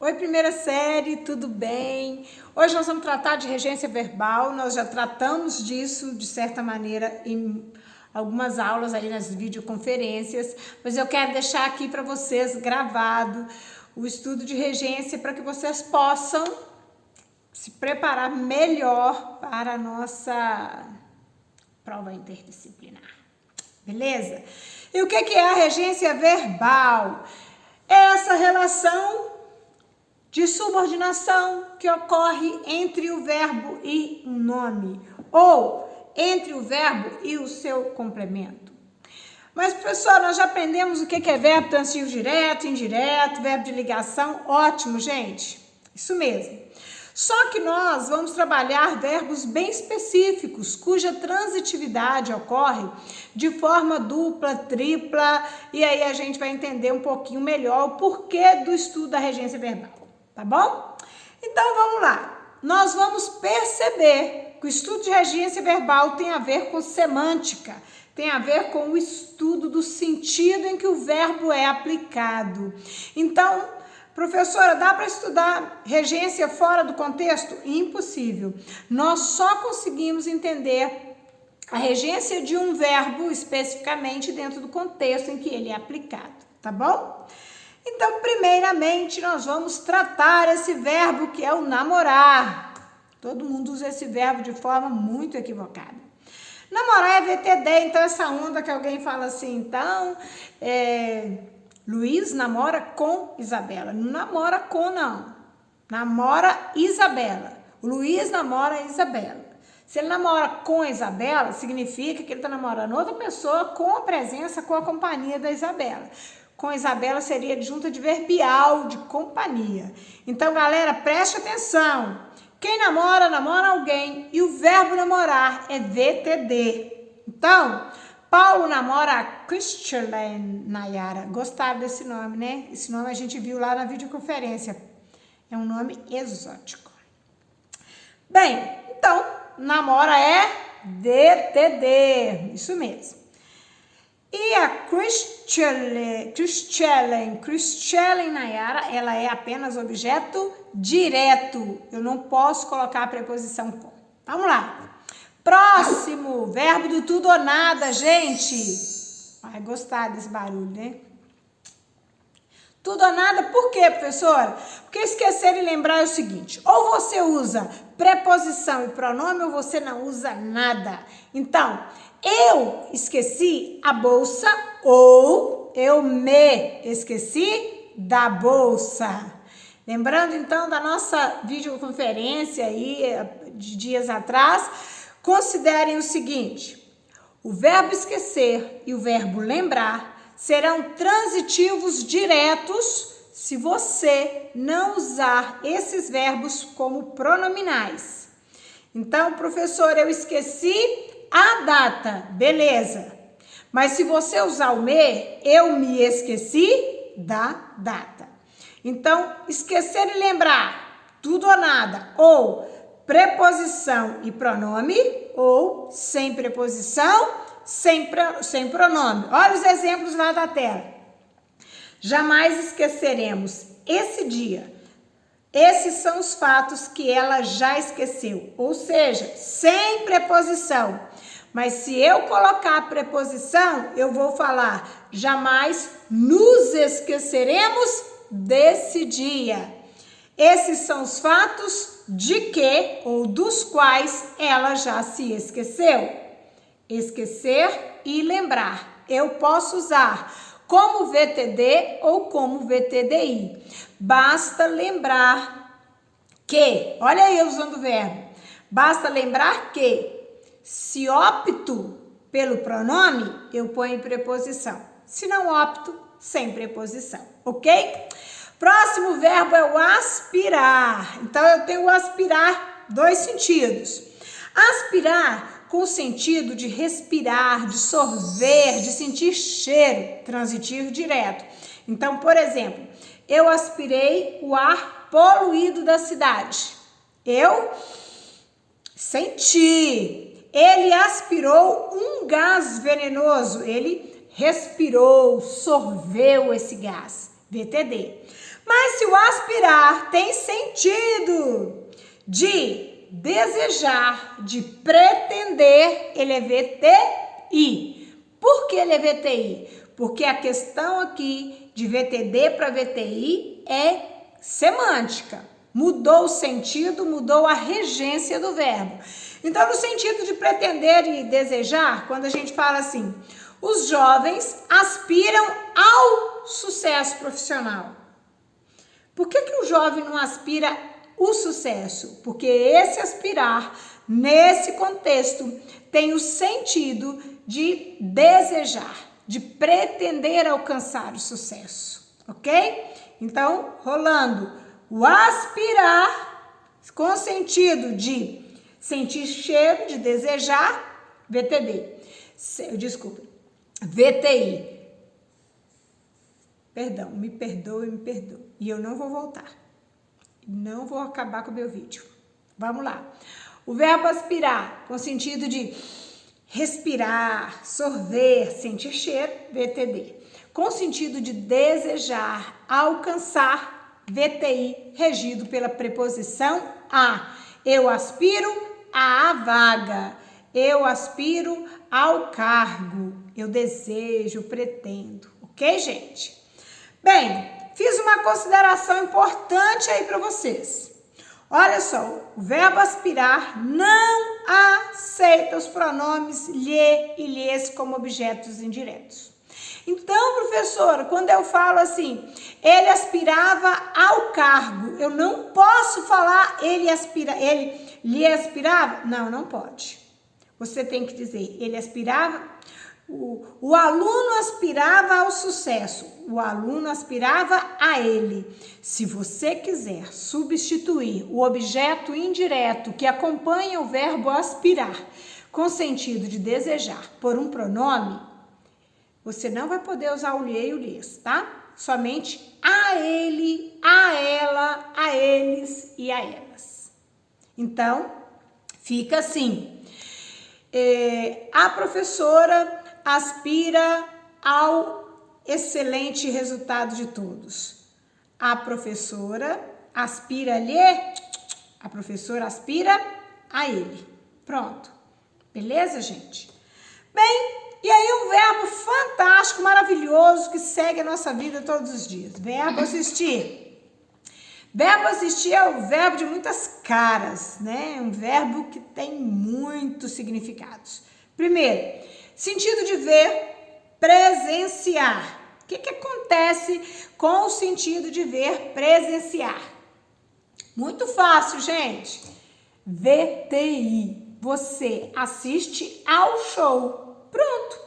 Oi, primeira série, tudo bem? Hoje nós vamos tratar de regência verbal. Nós já tratamos disso, de certa maneira, em algumas aulas aí nas videoconferências, mas eu quero deixar aqui para vocês gravado o estudo de regência para que vocês possam se preparar melhor para a nossa prova interdisciplinar. Beleza? E o que é a regência verbal? É essa relação de subordinação que ocorre entre o verbo e um nome, ou entre o verbo e o seu complemento. Mas, professor, nós já aprendemos o que é verbo transitivo direto, indireto, verbo de ligação. Ótimo, gente. Isso mesmo. Só que nós vamos trabalhar verbos bem específicos, cuja transitividade ocorre de forma dupla, tripla, e aí a gente vai entender um pouquinho melhor o porquê do estudo da regência verbal. Tá bom? Então, vamos lá. Nós vamos perceber que o estudo de regência verbal tem a ver com semântica, tem a ver com o estudo do sentido em que o verbo é aplicado. Então, professora, dá para estudar regência fora do contexto? Impossível. Nós só conseguimos entender a regência de um verbo especificamente dentro do contexto em que ele é aplicado, tá bom? Então, primeiramente, nós vamos tratar esse verbo que é o namorar. Todo mundo usa esse verbo de forma muito equivocada. Namorar é VTD, então essa onda que alguém fala assim, então, Luiz namora com Isabela. Não namora com, não. Namora Isabela. O Luiz namora Isabela. Se ele namora com a Isabela, significa que ele está namorando outra pessoa com a presença, com a companhia da Isabela. Com Isabela seria adjunta adverbial de companhia. Então, galera, preste atenção. Quem namora, namora alguém. E o verbo namorar é VTD. Então, Paulo namora a Christiane Nayara. Gostaram desse nome, né? Esse nome a gente viu lá na videoconferência. É um nome exótico. Bem, então, namora é VTD. Isso mesmo. E a Christiane Nayara, ela é apenas objeto direto. Eu não posso colocar a preposição com. Vamos lá. Próximo, verbo do tudo ou nada, gente. Vai gostar desse barulho, né? Tudo ou nada, por quê, professora? Porque esquecer e lembrar é o seguinte, ou você usa preposição e pronome ou você não usa nada. Então, eu esqueci a bolsa ou eu me esqueci da bolsa. Lembrando, então, da nossa videoconferência aí de dias atrás, considerem o seguinte, o verbo esquecer e o verbo lembrar serão transitivos diretos se você não usar esses verbos como pronominais. Então, professor, eu esqueci a data, beleza. Mas se você usar o me, eu me esqueci da data. Então, esquecer e lembrar, tudo ou nada, ou preposição e pronome, ou sem preposição, sem pronome. Olha os exemplos lá da tela. Jamais esqueceremos esse dia. Esses são os fatos que ela já esqueceu. Ou seja, sem preposição. Mas se eu colocar a preposição, eu vou falar jamais nos esqueceremos desse dia. Esses são os fatos de que ou dos quais ela já se esqueceu. Esquecer e lembrar. Eu posso usar como VTD ou como VTDI. Basta lembrar que, olha aí eu usando o verbo, basta lembrar que se opto pelo pronome, eu ponho preposição. Se não opto, sem preposição, ok? Próximo verbo é o aspirar. Então, eu tenho o aspirar, dois sentidos. Aspirar com o sentido de respirar, de sorver, de sentir cheiro, transitivo direto. Então, por exemplo, eu aspirei o ar poluído da cidade. Eu senti. Ele aspirou um gás venenoso. Ele respirou, sorveu esse gás. VTD. Mas se o aspirar tem sentido de desejar, de pretender, ele é VTI. Por que ele é VTI? Porque a questão aqui de VTD para VTI é semântica. Mudou o sentido, mudou a regência do verbo. Então, no sentido de pretender e desejar, quando a gente fala assim, os jovens aspiram ao sucesso profissional. Por que o jovem não aspira o sucesso? Porque esse aspirar, nesse contexto, tem o sentido de desejar, de pretender alcançar o sucesso, ok? Então, rolando o aspirar com sentido de sentir cheiro, de desejar, VTD. Desculpa, VTI. Perdão, me perdoe. E eu não vou voltar. Não vou acabar com o meu vídeo. Vamos lá. O verbo aspirar, com sentido de respirar, sorver, sentir cheiro, VTD. Com sentido de desejar, alcançar, VTI, regido pela preposição a. Eu aspiro à vaga. Eu aspiro ao cargo. Eu desejo, pretendo. Ok, gente? Bem, fiz uma consideração importante aí para vocês. Olha só, o verbo aspirar não aceita os pronomes lhe e lhes como objetos indiretos. Então, professora, quando eu falo assim, ele aspirava ao cargo, eu não posso falar ele lhe aspirava? Não, não pode. Você tem que dizer, ele aspirava, o aluno aspirava ao sucesso, o aluno aspirava a ele. Se você quiser substituir o objeto indireto que acompanha o verbo aspirar com sentido de desejar por um pronome, você não vai poder usar o lhe e o lhes, tá? Somente a ele, a ela, a eles e a elas. Então, fica assim. A professora aspira ao excelente resultado de todos. A professora aspira-lhe, a professora aspira a ele. Pronto. Beleza, gente? Bem, e aí um verbo fantástico, maravilhoso, que segue a nossa vida todos os dias. Verbo assistir. Verbo assistir é o verbo de muitas caras, né? Um verbo que tem muitos significados. Primeiro, sentido de ver, presenciar. O que acontece com o sentido de ver, presenciar? Muito fácil, gente. VTI. Você assiste ao show. Pronto.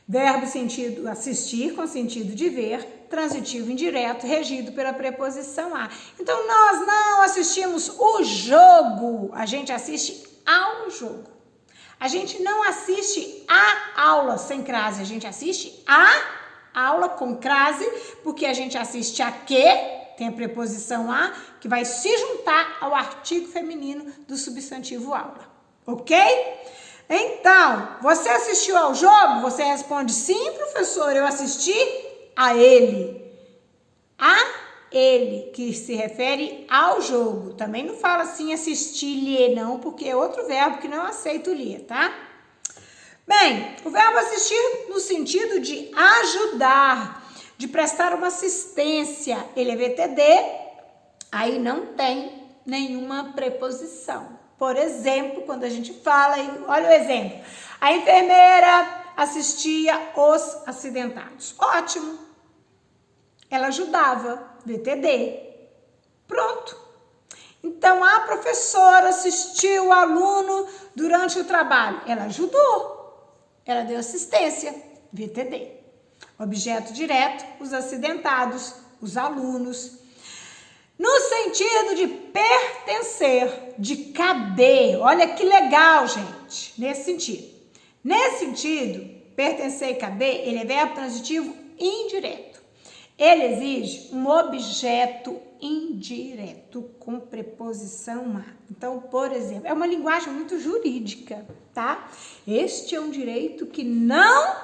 Verbo sentido assistir com sentido de ver, transitivo indireto, regido pela preposição a. Então, nós não assistimos o jogo, a gente assiste ao jogo. A gente não assiste a aula sem crase, a gente assiste a aula com crase, porque a gente assiste a que, tem a preposição a, que vai se juntar ao artigo feminino do substantivo aula. Ok? Então, você assistiu ao jogo? Você responde, sim, professor, eu assisti a ele. A ele, que se refere ao jogo. Também não fala assim assistir-lhe, não, porque é outro verbo que não aceita o lhe, tá? Bem, o verbo assistir no sentido de ajudar, de prestar uma assistência. Ele é VTD, aí não tem nenhuma preposição. Por exemplo, quando a gente fala, olha o exemplo, a enfermeira assistia os acidentados. Ótimo. Ela ajudava, VTD. Pronto. Então, a professora assistiu o aluno durante o trabalho. Ela ajudou. Ela deu assistência, VTD. Objeto direto, os acidentados, os alunos. No sentido de pertencer, de caber. Olha que legal, gente, nesse sentido. Nesse sentido, pertencer e caber, ele é verbo transitivo indireto. Ele exige um objeto indireto com preposição a. Então, por exemplo, é uma linguagem muito jurídica, tá? Este é um direito que não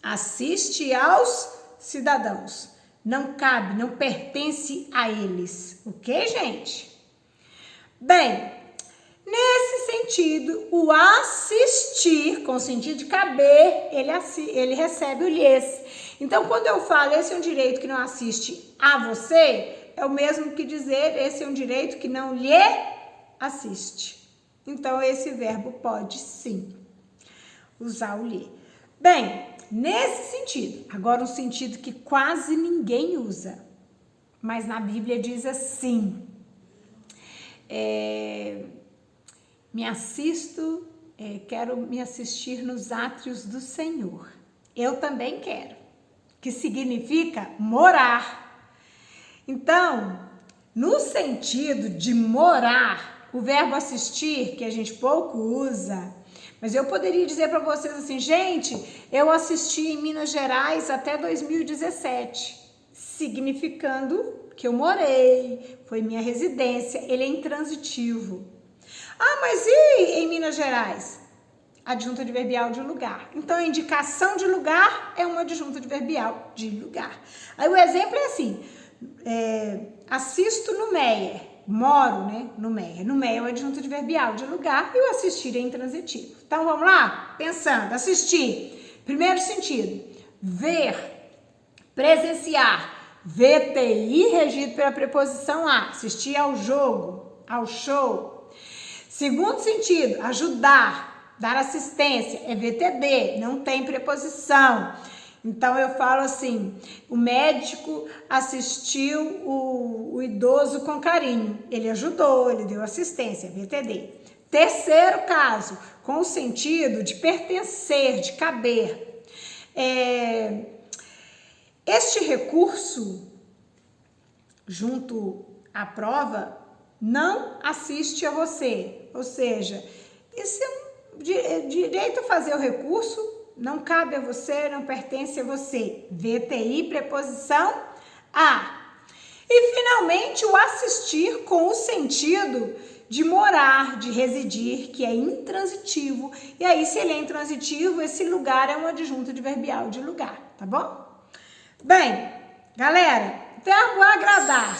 assiste aos cidadãos. não cabe, não pertence a eles. Ok, gente? Bem, nesse sentido, o assistir, com o sentido de caber, ele recebe o lhes. Então, quando eu falo esse é um direito que não assiste a você, é o mesmo que dizer esse é um direito que não lhe assiste. Então, esse verbo pode sim usar o lhe. Bem, nesse sentido, agora um sentido que quase ninguém usa, mas na Bíblia diz assim, quero me assistir nos átrios do Senhor. Eu também quero, que significa morar. Então, no sentido de morar, o verbo assistir, que a gente pouco usa, mas eu poderia dizer para vocês assim, gente, eu assisti em Minas Gerais até 2017, significando que eu morei, foi minha residência, ele é intransitivo. Ah, mas e em Minas Gerais? Adjunta adverbial de lugar. Então, a indicação de lugar é uma adjunta adverbial de lugar. Aí o exemplo é assim, assisto no Meier, moro, né, no Meier. No Meier é uma adjunta adverbial de lugar e o assistir é intransitivo. Então, vamos lá? Pensando, assistir. Primeiro sentido, ver, presenciar. VTI regido pela preposição a, assistir ao jogo, ao show. Segundo sentido, ajudar, dar assistência, é VTD, não tem preposição. Então eu falo assim, o médico assistiu o idoso com carinho, ele ajudou, ele deu assistência, VTD. Terceiro caso, com o sentido de pertencer, de caber. Este recurso, junto à prova, não assiste a você. Ou seja, isso é um direito a fazer o recurso, não cabe a você, não pertence a você. VTI, preposição a. E, finalmente, o assistir com o sentido de morar, de residir, que é intransitivo. E aí, se ele é intransitivo, esse lugar é um adjunto adverbial de lugar, tá bom? Bem, galera, verbo agradar.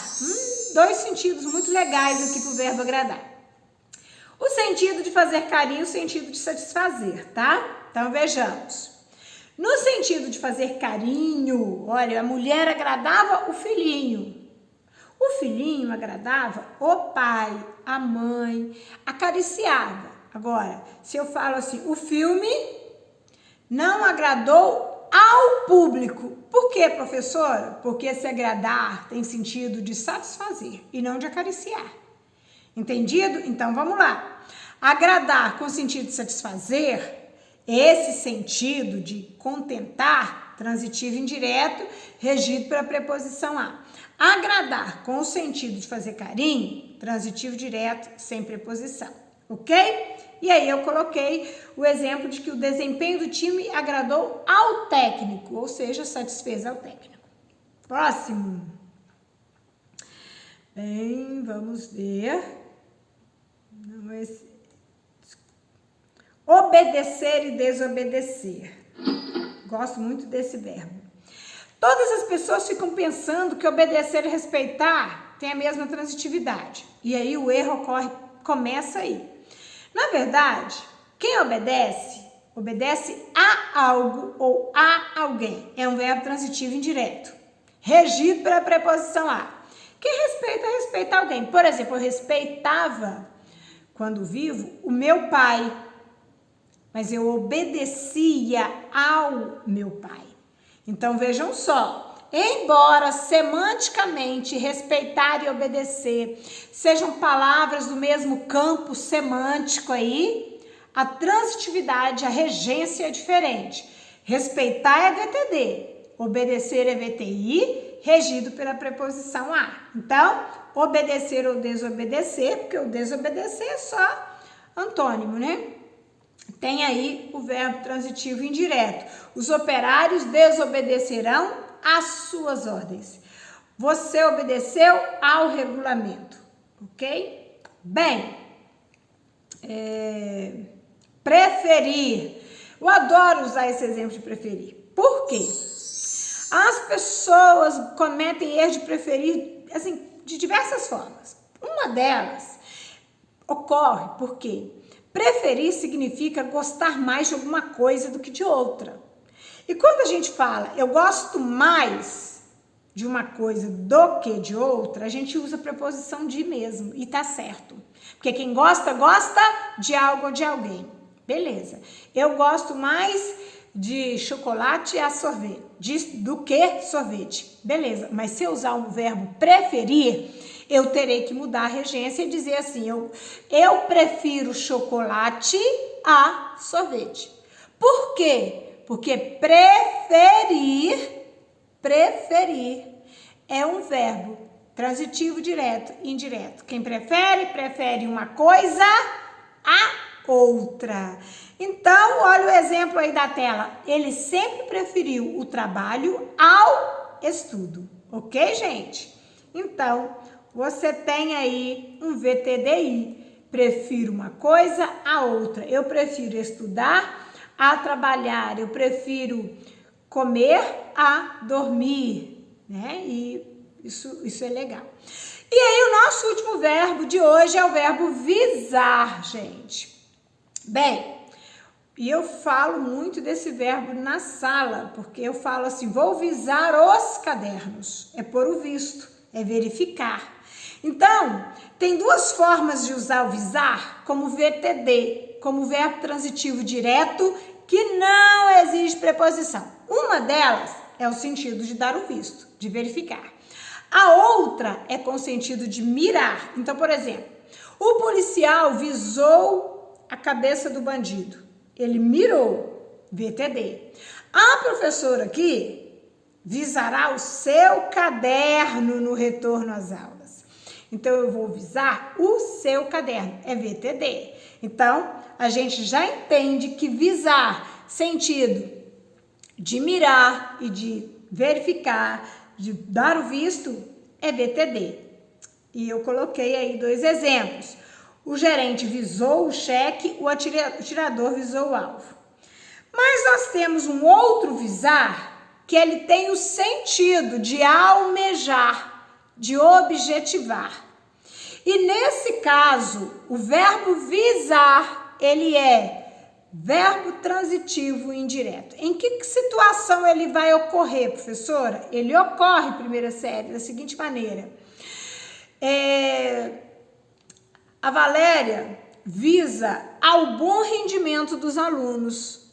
Dois sentidos muito legais aqui pro verbo agradar. O sentido de fazer carinho, o sentido de satisfazer, tá? Então, vejamos. No sentido de fazer carinho, olha, a mulher agradava o filhinho. O filhinho agradava o pai, a mãe, acariciava. Agora, se eu falo assim, o filme não agradou ao público. Por quê, professora? Porque se agradar tem sentido de satisfazer e não de acariciar. Entendido? Então, vamos lá. Agradar com sentido de satisfazer, esse sentido de contentar, transitivo indireto, regido pela preposição a. Agradar com o sentido de fazer carinho, transitivo direto, sem preposição. Ok? E aí eu coloquei o exemplo de que o desempenho do time agradou ao técnico, ou seja, satisfez ao técnico. Próximo. Bem, vamos ver. Obedecer e desobedecer. Gosto muito desse verbo. Todas as pessoas ficam pensando que obedecer e respeitar tem a mesma transitividade. E aí o erro começa aí. Na verdade, quem obedece, obedece a algo ou a alguém. É um verbo transitivo indireto, regido pela preposição a. Quem respeita, respeita alguém. Por exemplo, eu respeitava, quando vivo, o meu pai, mas eu obedecia ao meu pai. Então, vejam só, embora semanticamente respeitar e obedecer sejam palavras do mesmo campo semântico aí, a transitividade, a regência é diferente. Respeitar é VTD, obedecer é VTI, regido pela preposição a. Então, obedecer ou desobedecer, porque o desobedecer é só antônimo, né? Tem aí o verbo transitivo indireto. Os operários desobedecerão às suas ordens. Você obedeceu ao regulamento, ok? Bem, preferir. Eu adoro usar esse exemplo de preferir. Por quê? As pessoas cometem erro de preferir, assim, de diversas formas. Uma delas ocorre porque preferir significa gostar mais de alguma coisa do que de outra. E quando a gente fala, eu gosto mais de uma coisa do que de outra, a gente usa a preposição de mesmo, e tá certo. Porque quem gosta, gosta de algo ou de alguém. Beleza. Eu gosto mais de chocolate a sorvete, do que sorvete. Beleza. Mas se eu usar o verbo preferir, eu terei que mudar a regência e dizer assim, eu prefiro chocolate a sorvete. Por quê? Porque preferir é um verbo transitivo direto e indireto. Quem prefere uma coisa a outra. Então, olha o exemplo aí da tela. Ele sempre preferiu o trabalho ao estudo. Ok, gente? Então, você tem aí um VTDI. Prefiro uma coisa a outra. Eu prefiro estudar a trabalhar. Eu prefiro comer a dormir, né? E isso é legal. E aí o nosso último verbo de hoje é o verbo visar, gente. Bem, e eu falo muito desse verbo na sala, porque eu falo assim, vou visar os cadernos. É pôr o visto, é verificar. Então, tem duas formas de usar o visar, como VTD, como verbo transitivo direto, que não exige preposição. Uma delas é o sentido de dar o visto, de verificar. A outra é com o sentido de mirar. Então, por exemplo, o policial visou a cabeça do bandido. Ele mirou, VTD. A professora aqui visará o seu caderno no retorno às aulas. Então, eu vou visar o seu caderno, é VTD. Então, a gente já entende que visar, sentido de mirar e de verificar, de dar o visto, é VTD. E eu coloquei aí dois exemplos. O gerente visou o cheque, o atirador visou o alvo. Mas nós temos um outro visar que ele tem o sentido de almejar, de objetivar. E nesse caso, o verbo visar, ele é verbo transitivo indireto. Em que situação ele vai ocorrer, professora? Ele ocorre, primeira série, da seguinte maneira. A Valéria visa ao bom rendimento dos alunos.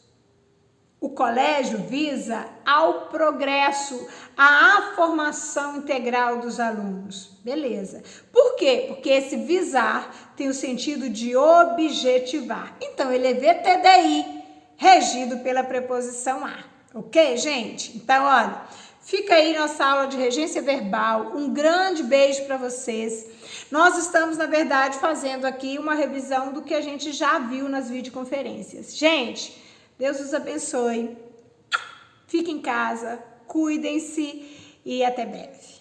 O colégio visa ao progresso, à formação integral dos alunos. Beleza. Por quê? Porque esse visar tem o sentido de objetivar. Então, ele é VTDI, regido pela preposição a. Ok, gente? Então, olha, fica aí nossa aula de regência verbal. Um grande beijo para vocês. Nós estamos, na verdade, fazendo aqui uma revisão do que a gente já viu nas videoconferências. Gente, Deus os abençoe. Fiquem em casa, cuidem-se e até breve.